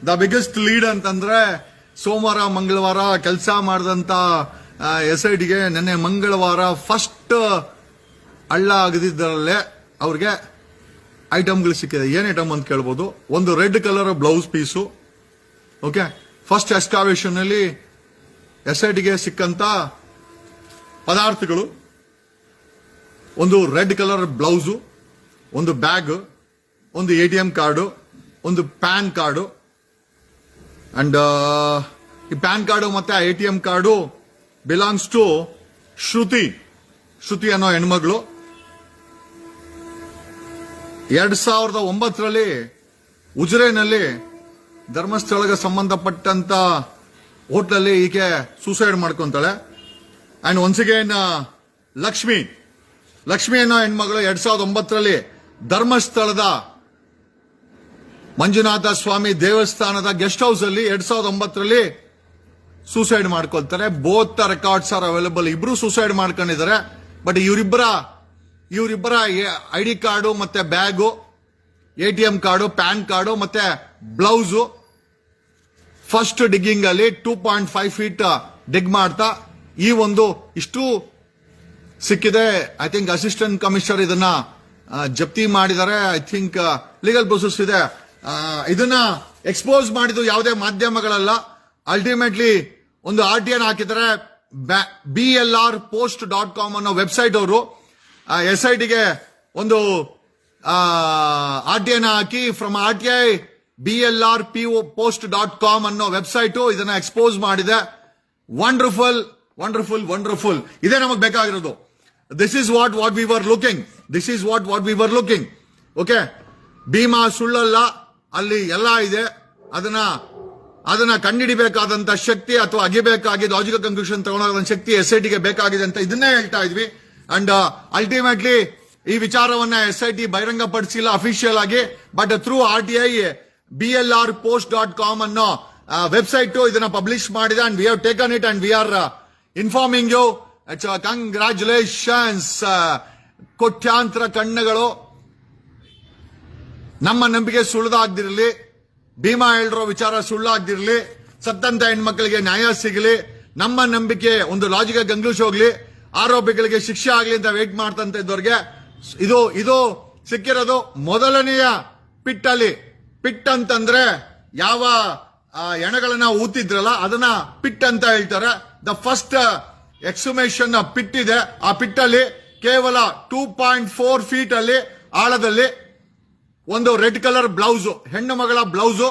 The biggest lead ಅಂತಂದ್ರೆ ಸೋಮವಾರ ಮಂಗಳವಾರ ಕೆಲಸ ಮಾಡಿದಂತ SITಗೆ ನಿನ್ನೆ ಮಂಗಳವಾರ ಫಸ್ಟ್ ಹಳ್ಳ ಆಗದಿದ್ದರಲ್ಲೇ ಅವ್ರಿಗೆ ಐಟಮ್ಗಳು ಸಿಕ್ಕಿದೆ. ಏನ್ ಐಟಮ್ ಅಂತ ಕೇಳ್ಬೋದು. ಒಂದು red colour blouse piece. Okay, first excavation ಅಲ್ಲಿ SITಗೆ ಸಿಕ್ಕಂತ ಪದಾರ್ಥಗಳು ಒಂದು ರೆಡ್ ಕಲರ್ ಬ್ಲೌಸು, ಒಂದು ಬ್ಯಾಗ್, ಒಂದು ATM ಕಾರ್ಡು, ಒಂದು ಪ್ಯಾನ್ ಕಾರ್ಡು. ಅಂಡ್ ಈ ಪ್ಯಾನ್ ಕಾರ್ಡು ಮತ್ತೆ ATM card belongs to Shruti ಅನ್ನೋ ಹೆಣ್ಮಗಳು. 2009ರಲ್ಲಿ ಉಜಿರೆನಲ್ಲಿ ಧರ್ಮಸ್ಥಳಕ್ಕೆ ಸಂಬಂಧಪಟ್ಟಂತ ಹೋಟ್ಲಲ್ಲಿ ಈಕೆ ಸೂಸೈಡ್ ಮಾಡ್ಕೊಂತಾಳೆ. ಅಂಡ್ ಒನ್ಸ್ ಅಗೇನ್ ಲಕ್ಷ್ಮಿ ಅನ್ನೋ ಹೆಣ್ಮಗಳು 2009ರಲ್ಲಿ ಧರ್ಮಸ್ಥಳದ ಮಂಜುನಾಥ ಸ್ವಾಮಿ ದೇವಸ್ಥಾನದ ಗೆಸ್ಟ್ ಹೌಸ್ ಅಲ್ಲಿ 2009ರಲ್ಲಿ ಸೂಸೈಡ್ ಮಾಡ್ಕೊಳ್ತಾರೆ. Both the records are available. ಇಬ್ರು ಸೂಸೈಡ್ ಮಾಡ್ಕೊಂಡಿದ್ದಾರೆ. ಬಟ್ ಇವರಿಬ್ಬರ ID ಕಾರ್ಡು ಮತ್ತೆ bag, ATM card, PAN card ಮತ್ತೆ ಬ್ಲೌಸು ಫಸ್ಟ್ ಡಿಗ್ಗಿಂಗ್ ಅಲ್ಲಿ 2.5 ಫೀಟ್ ಡಿಗ್ ಮಾಡ್ತಾ ಈ ಒಂದು ಇಷ್ಟು ಸಿಕ್ಕಿದೆ. ಐ ಥಿಂಕ್ ಅಸಿಸ್ಟೆಂಟ್ ಕಮಿಷನರ್ ಇದನ್ನ ಜಪ್ತಿ ಮಾಡಿದ್ದಾರೆ. ಐ ಥಿಂಕ್ ಲೀಗಲ್ ಪ್ರೊಸೆಸ್ ಇದೆ. ಇದನ್ನ ಎಕ್ಸ್ಪೋಸ್ ಮಾಡಿದ್ದು ಯಾವುದೇ ಮಾಧ್ಯಮಗಳಲ್ಲ. ಅಲ್ಟಿಮೇಟ್ಲಿ ಒಂದು RTI ಹಾಕಿದ್ದಾರೆ. BLRpost.com ಅನ್ನೋ ವೆಬ್ಸೈಟ್ ಅವರು SITಗೆ ಒಂದು RTI hockey from RTI BLRpost.com ಅನ್ನೋ ವೆಬ್ಸೈಟ್ ಇದನ್ನ ಎಕ್ಸ್ಪೋಸ್ ಮಾಡಿದೆ. ವಂಡರ್ಫುಲ್. ಇದೇ ನಮಗೆ ಬೇಕಾಗಿರೋದು. This is what we were looking. Okay, Bhima ಸುಳ್ಳಲ್ಲ, ಅಲ್ಲಿ ಎಲ್ಲ ಇದೆ. ಅದನ್ನ ಕಂಡುಹಿಡಿಬೇಕಾದಂತ ಶಕ್ತಿ ಅಥವಾ ಅಗಿಬೇಕಾಗಿ ಲಾಜಿಕಲ್ ಕನ್ಕ್ಲೂಷನ್ ತಗೊಂಡೋದಂತ ಶಕ್ತಿ SITಗೆ ಬೇಕಾಗಿದೆ ಅಂತ ಇದನ್ನೇ ಹೇಳ್ತಾ ಇದ್ವಿ. ಅಂಡ್ ಅಲ್ಟಿಮೇಟ್ಲಿ ಈ ವಿಚಾರವನ್ನ SIT ಬಹಿರಂಗಪಡಿಸಿಲ್ಲ ಅಫಿಷಿಯಲ್ ಆಗಿ. ಬಟ್ ಥ್ರೂ RTI BLRpost.com ಅನ್ನೋ ವೆಬ್ಸೈಟ್ ಇದನ್ನ ಪಬ್ಲಿಷ್ ಮಾಡಿದೆ. And we have taken it and we are informing you. Congratulations. ಕೋಟ್ಯಾಂತರ ಕಣ್ಣುಗಳು ನಮ್ಮ ನಂಬಿಕೆ ಸುಳ್ಳಾಗ್ದಿರಲಿ, ಭೀಮಾ ಹೇಳಿರೋ ವಿಚಾರ ಸುಳ್ಳಾಗ್ದಿರಲಿ, ಸತ್ತಂತ ಹೆಣ್ಮಕ್ಳಿಗೆ ನ್ಯಾಯ ಸಿಗಲಿ, ನಮ್ಮ ನಂಬಿಕೆ ಒಂದು ಲಾಜಿಕಲ್ ಕನ್ಕ್ಲೂಷನ್ ಹೋಗ್ಲಿ, ಆರೋಪಿಗಳಿಗೆ ಶಿಕ್ಷೆ ಆಗ್ಲಿ ಅಂತ ವೇಟ್ ಮಾಡ್ತಂತ ಇದ್ದವ್ರಿಗೆ ಇದು ಸಿಕ್ಕಿರೋದು ಮೊದಲನೆಯ ಪಿಟ್ಟಲ್ಲಿ. ಪಿಟ್ ಅಂತಂದ್ರೆ ಯಾವ ಹೆಣಗಳನ್ನ ಊತಿದ್ರಲ್ಲ ಅದನ್ನ ಪಿಟ್ ಅಂತ ಹೇಳ್ತಾರೆ. ದ ಫಸ್ಟ್ ಎಕ್ಸುಮೇಷನ್ ಪಿಟ್ ಇದೆ. ಆ ಪಿಟ್ಟಲ್ಲಿ ಕೇವಲ 2.4 ಫೀಟ್ ಅಲ್ಲಿ ಆಳದಲ್ಲಿ ಒಂದು ರೆಡ್ ಕಲರ್ ಬ್ಲೌಸ್, ಹೆಣ್ಣು ಮಗಳ ಬ್ಲೌಸು,